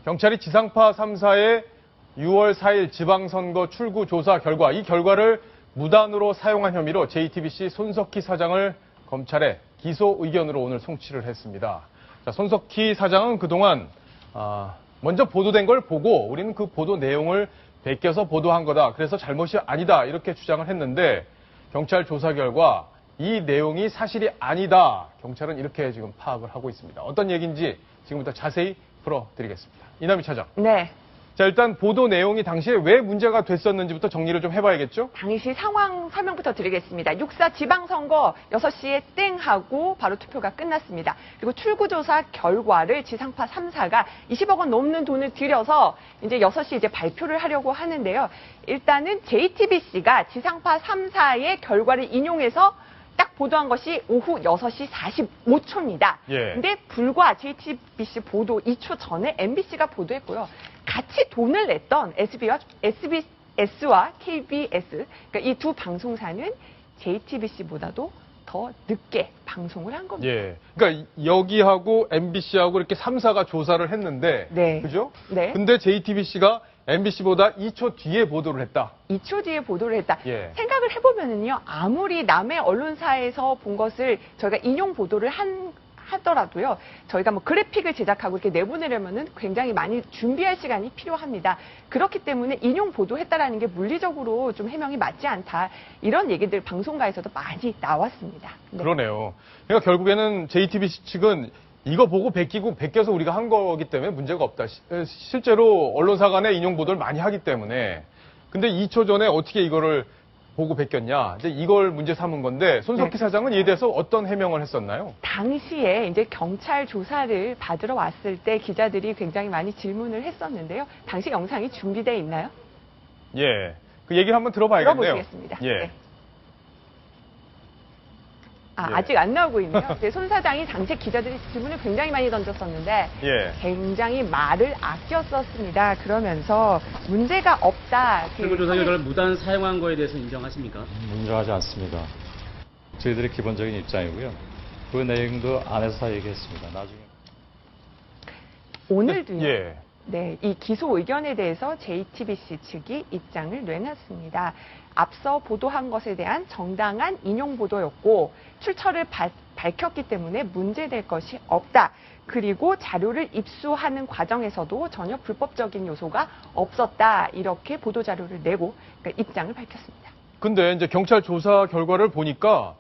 경찰이 지상파 3사의 6월 4일 지방선거 출구 조사 결과, 이 결과를 무단으로 사용한 혐의로 JTBC 손석희 사장을 검찰에 기소 의견으로 오늘 송치를 했습니다. 자, 손석희 사장은 그동안 먼저 보도된 걸 보고 우리는 그 보도 내용을 베껴서 보도한 거다. 그래서 잘못이 아니다. 이렇게 주장을 했는데 경찰 조사 결과 이 내용이 사실이 아니다. 경찰은 이렇게 지금 파악을 하고 있습니다. 어떤 얘기인지 지금부터 자세히 풀어드리겠습니다. 이남희 차장. 네. 자, 일단 보도 내용이 당시에 왜 문제가 됐었는지부터 정리를 좀 해봐야겠죠? 당시 상황 설명부터 드리겠습니다. 6.4 지방선거 6시에 땡 하고 바로 투표가 끝났습니다. 그리고 출구조사 결과를 지상파 3사가 20억 원 넘는 돈을 들여서 이제 6시에 이제 발표를 하려고 하는데요. 일단은 JTBC가 지상파 3사의 결과를 인용해서 딱 보도한 것이 오후 6시 45초입니다. 예. 근데 불과 JTBC 보도 2초 전에 MBC가 보도했고요. 같이 돈을 냈던 SBS와 KBS, 그러니까 이 두 방송사는 JTBC보다도 더 늦게 방송을 한 겁니다. 예. 그러니까 여기하고 MBC하고 이렇게 3사가 조사를 했는데, 네. 그죠? 네. 근데 JTBC가 MBC보다 2초 뒤에 보도를 했다. 2초 뒤에 보도를 했다. 예. 생각을 해보면은요, 아무리 남의 언론사에서 본 것을 저희가 인용 보도를 하더라도요, 저희가 뭐 그래픽을 제작하고 이렇게 내보내려면은 굉장히 많이 준비할 시간이 필요합니다. 그렇기 때문에 인용 보도했다라는 게 물리적으로 좀 해명이 맞지 않다. 이런 얘기들 방송가에서도 많이 나왔습니다. 네. 그러네요. 그러니까 결국에는 JTBC 측은 이거 보고 베껴서 우리가 한 거기 때문에 문제가 없다. 실제로 언론사 간에 인용 보도를 많이 하기 때문에. 근데 2초 전에 어떻게 이거를 보고 베꼈냐. 이제 이걸 문제 삼은 건데 손석희 네. 사장은 이에 대해서 어떤 해명을 했었나요? 당시에 이제 경찰 조사를 받으러 왔을 때 기자들이 굉장히 많이 질문을 했었는데요. 당시 영상이 준비되어 있나요? 예. 그 얘기를 한번 들어봐야겠네요. 들어보시겠습니다. 예. 네. 예. 아직 안 나오고 있네요. 손 사장이 당시 기자들이 질문을 굉장히 많이 던졌었는데 예. 굉장히 말을 아꼈었습니다. 그러면서 문제가 없다. 출구조사 결과를 무단 사용한 거에 대해서 인정하십니까? 인정하지 않습니다. 저희들의 기본적인 입장이고요. 그 내용도 안에서 다 얘기했습니다. 나중에. 오늘도요. 예. 네, 이 기소 의견에 대해서 JTBC 측이 입장을 내놨습니다. 앞서 보도한 것에 대한 정당한 인용 보도였고 출처를 밝혔기 때문에 문제될 것이 없다. 그리고 자료를 입수하는 과정에서도 전혀 불법적인 요소가 없었다. 이렇게 보도 자료를 내고 그러니까 입장을 밝혔습니다. 근데 이제 경찰 조사 결과를 보니까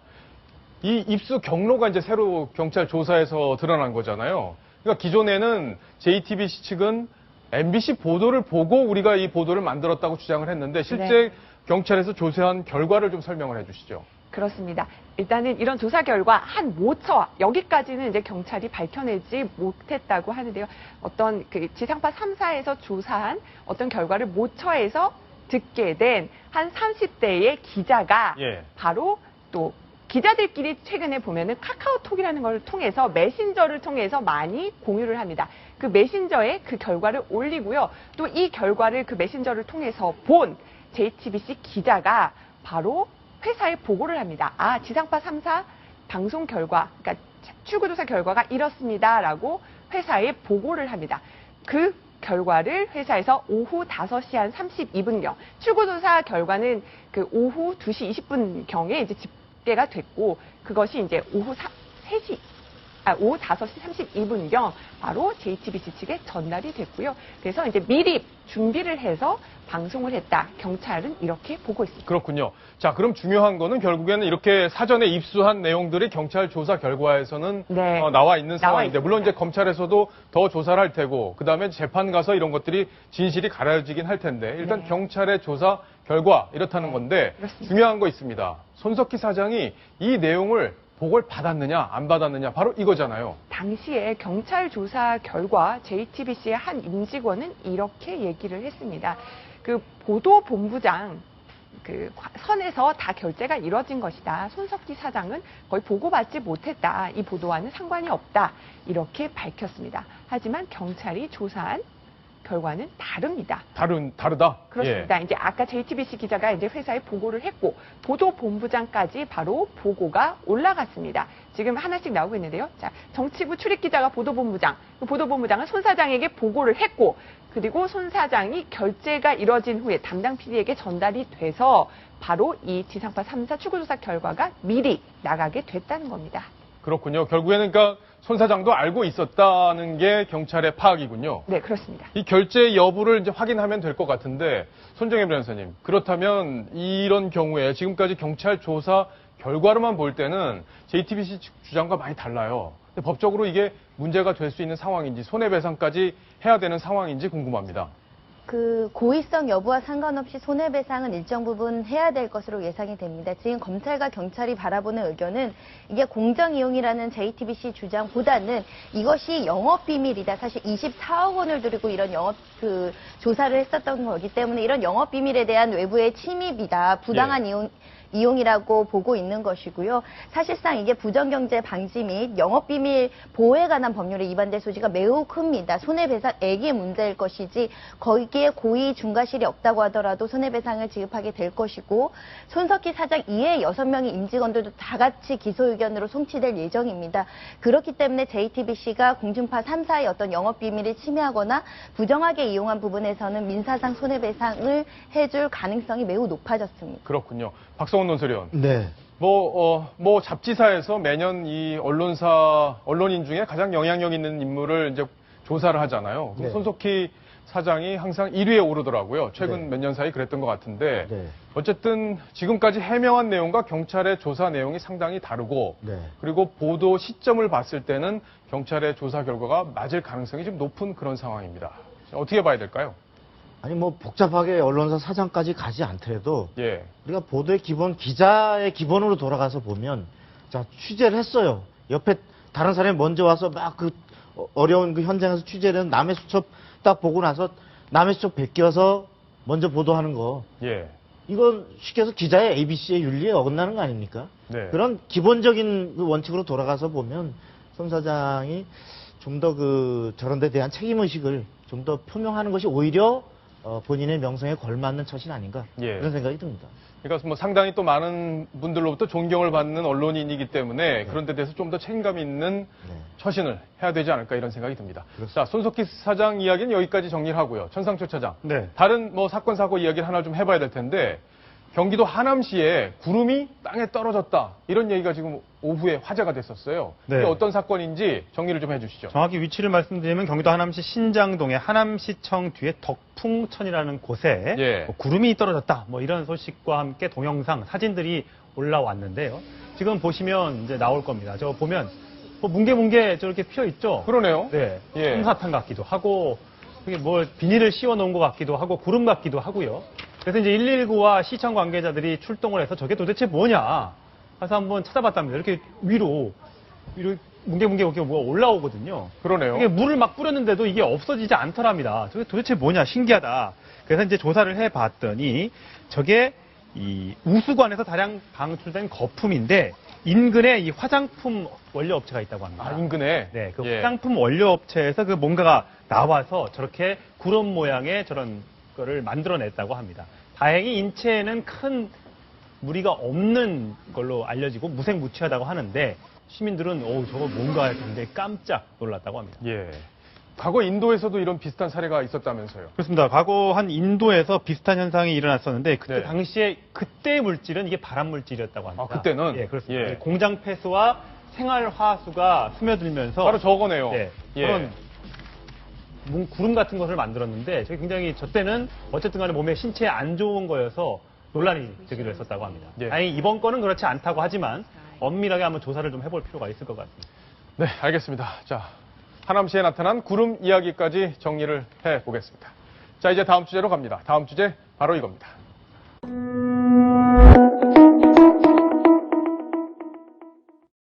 이 입수 경로가 이제 새로 경찰 조사에서 드러난 거잖아요. 그러니까 기존에는 JTBC 측은 MBC 보도를 보고 우리가 이 보도를 만들었다고 주장을 했는데 실제 네. 경찰에서 조사한 결과를 좀 설명을 해주시죠. 그렇습니다. 일단은 이런 조사 결과 한 모처 여기까지는 이제 경찰이 밝혀내지 못했다고 하는데요. 어떤 그 지상파 3사에서 조사한 어떤 결과를 모처에서 듣게 된 한 30대의 기자가 예. 바로 또 기자들끼리 최근에 보면은 카카오톡이라는 걸 통해서 메신저를 통해서 많이 공유를 합니다. 그 메신저에 그 결과를 올리고요. 또 이 결과를 그 메신저를 통해서 본 JTBC 기자가 바로 회사에 보고를 합니다. 아, 지상파 3사 방송 결과, 그러니까 출구조사 결과가 이렇습니다라고 회사에 보고를 합니다. 그 결과를 회사에서 오후 5시 한 32분경, 출구조사 결과는 그 오후 2시 20분경에 이제 집계가 됐고, 그것이 이제 오후 5시 32분경 바로 JTBC 측에 전달이 됐고요. 그래서 이제 미리 준비를 해서 방송을 했다. 경찰은 이렇게 보고 있습니다. 그렇군요. 자, 그럼 중요한 거는 결국에는 이렇게 사전에 입수한 내용들이 경찰 조사 결과에서는 네. 나와 있는 나와 상황인데, 물론 있습니다. 이제 검찰에서도 더 조사를 할 테고, 그 다음에 재판 가서 이런 것들이 진실이 가려지긴 할 텐데, 일단 네. 경찰의 조사 결과 이렇다는 건데, 그렇습니다. 중요한 거 있습니다. 손석희 사장이 이 내용을 보고를 받았느냐, 안 받았느냐, 바로 이거잖아요. 당시에 경찰 조사 결과 JTBC의 한 임직원은 이렇게 얘기를 했습니다. 그 보도본부장 그 선에서 다 결제가 이뤄진 것이다. 손석희 사장은 거의 보고받지 못했다. 이 보도와는 상관이 없다. 이렇게 밝혔습니다. 하지만 경찰이 조사한 결과는 다릅니다. 다르다? 그렇습니다. 이제 아까 JTBC 기자가 이제 회사에 보고를 했고 보도본부장까지 바로 보고가 올라갔습니다. 지금 하나씩 나오고 있는데요. 자, 정치부 출입 기자가 보도본부장, 그 보도본부장은 손 사장에게 보고를 했고 그리고 손 사장이 결재가 이뤄진 후에 담당 PD에게 전달이 돼서 바로 이 지상파 3사 출구조사 결과가 미리 나가게 됐다는 겁니다. 그렇군요. 결국에는 그러니까 손 사장도 알고 있었다는 게 경찰의 파악이군요. 네, 그렇습니다. 이 결제 여부를 이제 확인하면 될 것 같은데 손정혜 변호사님, 그렇다면 이런 경우에 지금까지 경찰 조사 결과로만 볼 때는 JTBC 주장과 많이 달라요. 근데 법적으로 이게 문제가 될 수 있는 상황인지 손해배상까지 해야 되는 상황인지 궁금합니다. 그 고의성 여부와 상관없이 손해배상은 일정 부분 해야 될 것으로 예상이 됩니다. 지금 검찰과 경찰이 바라보는 의견은 이게 공정이용이라는 JTBC 주장보다는 이것이 영업비밀이다. 사실 24억 원을 들이고 이런 조사를 했었던 거기 때문에 이런 영업비밀에 대한 외부의 침입이다. 부당한 이용이라고 보고 있는 것이고요. 사실상 이게 부정경제 방지 및 영업비밀 보호에 관한 법률에 위반될 소지가 매우 큽니다. 손해배상액의 문제일 것이지 거기에 고의 중과실이 없다고 하더라도 손해배상을 지급하게 될 것이고 손석희 사장 이외의 6명의 임직원들도 다 같이 기소 의견으로 송치될 예정입니다. 그렇기 때문에 JTBC가 공중파 3사의 어떤 영업비밀을 침해하거나 부정하게 이용한 부분에서는 민사상 손해배상을 해줄 가능성이 매우 높아졌습니다. 그렇군요. 박성훈 논설위원. 네. 뭐 잡지사에서 매년 이 언론인 중에 가장 영향력 있는 인물을 이제 조사를 하잖아요. 네. 손석희 사장이 항상 1위에 오르더라고요. 최근 네. 몇 년 사이 그랬던 것 같은데 네. 어쨌든 지금까지 해명한 내용과 경찰의 조사 내용이 상당히 다르고 네. 그리고 보도 시점을 봤을 때는 경찰의 조사 결과가 맞을 가능성이 좀 높은 그런 상황입니다. 어떻게 봐야 될까요? 아니 뭐 복잡하게 언론사 사장까지 가지 않더라도 예. 우리가 보도의 기본, 기자의 기본으로 돌아가서 보면 자 취재를 했어요. 옆에 다른 사람이 먼저 와서 막 그 어려운 그 현장에서 취재를 해서 남의 수첩 딱 보고 나서 남의 수첩 베껴서 먼저 보도하는 거. 예. 이건 쉽게 해서 기자의 ABC의 윤리에 어긋나는 거 아닙니까? 네. 그런 기본적인 그 원칙으로 돌아가서 보면 손 사장이 좀 더 저런 데 대한 책임의식을 좀 더 표명하는 것이 오히려 본인의 명성에 걸맞는 처신 아닌가 예. 그런 생각이 듭니다. 그러니까 뭐 상당히 또 많은 분들로부터 존경을 받는 언론인이기 때문에 그런 데 대해서 좀 더 책임감 있는 네. 처신을 해야 되지 않을까 이런 생각이 듭니다. 그렇습니다. 자, 손석희 사장 이야기는 여기까지 정리를 하고요. 천상초 차장. 네. 다른 뭐 사건 사고 이야기를 하나 좀 해봐야 될 텐데 경기도 하남시에 구름이 땅에 떨어졌다 이런 얘기가 지금 오후에 화제가 됐었어요. 네. 이게 어떤 사건인지 정리를 좀 해주시죠. 정확히 위치를 말씀드리면 경기도 하남시 신장동의 하남시청 뒤에 덕풍천이라는 곳에 예. 뭐 구름이 떨어졌다 뭐 이런 소식과 함께 동영상 사진들이 올라왔는데요. 지금 보시면 이제 나올 겁니다. 저 보면 뭐 뭉게뭉게 저렇게 피어 있죠. 그러네요. 네. 예. 솜사탕 같기도 하고 이게 뭐 비닐을 씌워 놓은 것 같기도 하고 구름 같기도 하고요. 그래서 이제 119와 시청 관계자들이 출동을 해서 저게 도대체 뭐냐 해서 한번 찾아봤답니다. 이렇게 위로 뭉게뭉게 이렇게 뭐가 올라오거든요. 그러네요. 이게 물을 막 뿌렸는데도 이게 없어지지 않더랍니다. 저게 도대체 뭐냐 신기하다. 그래서 이제 조사를 해봤더니 저게 이 우수관에서 다량 방출된 거품인데 인근에 이 화장품 원료 업체가 있다고 합니다. 아, 인근에? 네, 그 예. 화장품 원료 업체에서 그 뭔가가 나와서 저렇게 구름 모양의 저런 거를 만들어냈다고 합니다. 다행히 인체에는 큰 무리가 없는 걸로 알려지고 무색무취하다고 하는데 시민들은 저거 뭔가 굉장히 깜짝 놀랐다고 합니다. 예. 과거 인도에서도 이런 비슷한 사례가 있었다면서요. 그렇습니다. 과거 한 인도에서 비슷한 현상이 일어났었는데 그때 네. 당시에 그때의 물질은 이게 발암 물질이었다고 합니다. 아, 그때는? 예, 그렇습니다. 예. 공장 폐수와 생활 화수가 스며들면서 바로 저거네요. 네, 예. 그런 구름 같은 것을 만들었는데 저게 굉장히 저 때는 어쨌든 간에 몸에 신체에 안 좋은 거여서 논란이 되기도 했었다고 합니다. 예. 다행히 이번 건은 그렇지 않다고 하지만 엄밀하게 한번 조사를 좀 해볼 필요가 있을 것 같습니다. 네, 알겠습니다. 자, 하남시에 나타난 구름 이야기까지 정리를 해보겠습니다. 자, 이제 다음 주제로 갑니다. 다음 주제 바로 이겁니다.